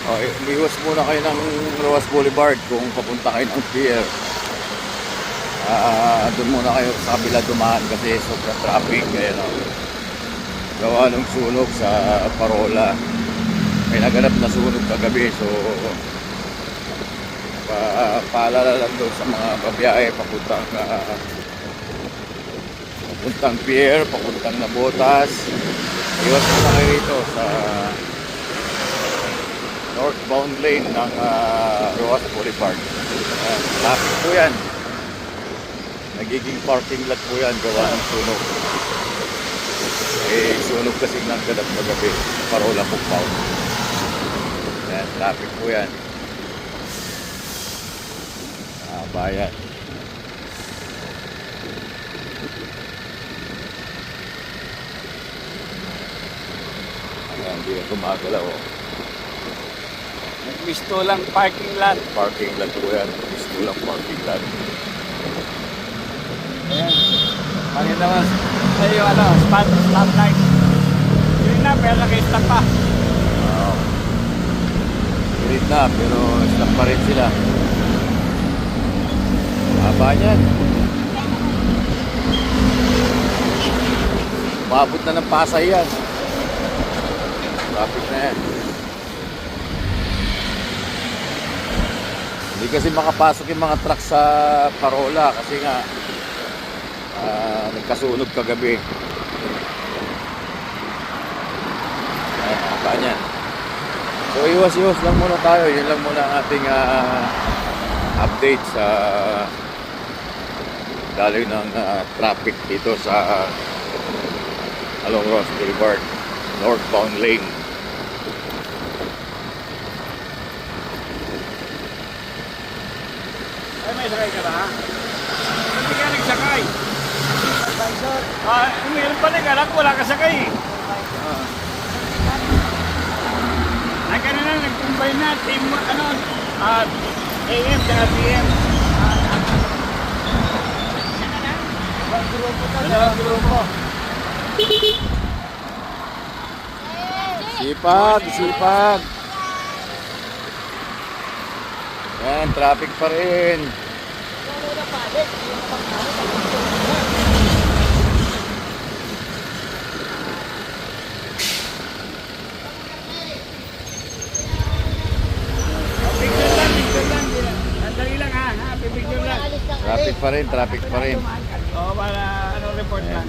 Umiwas muna kayo ng Roas Boulevard kung papunta kayo ng pier. Doon muna kayo sa kabila dumaan kasi sobrang traffic. Ayan, gawa ng sunog sa Parola. May naganap na sunog kagabi, so paalala lang doon sa mga babiyahe papuntang pier, papuntang Nabotas. Iwas muna kayo rito sa northbound lane ng Roas Boulevard. Traffic po yan. Nagiging parking lot po yan gawa ng sunog. Sunog kasi nagganap na gabi. Parola compound. Yan, traffic po yan. Bayan. Ayan, hindi na gumagalaw. Gusto lang parking lot. Parking lot po yan. Gusto lang parking lot. Ayan. Bakit naman? Ay, yung stop light. Yun na, pero nag-stop pa. Pilit na, pero stop pa rin sila. Haba niyan. Umabot na ng Pasay yan. Traffic na yan. Hindi kasi makapasok yung mga truck sa Parola kasi nga nagkasunog kagabi. Ayan, haba niyan. So iwas-iwas lang muna tayo. Yun lang muna ang ating update sa daloy ng traffic dito sa along Roas Boulevard, northbound lane. Ay, may sakay ka ba? Hindi ka nagsakay. Meron pa nag-alak, wala ka sakay. Ay, kanina nag-combine na, team, AM at PM. Dalawang grupo. Sipag. Yan, traffic pa rin. Picture lang. Sandali lang ha, pipicture lang. Traffic pa rin. Oo, para report lang.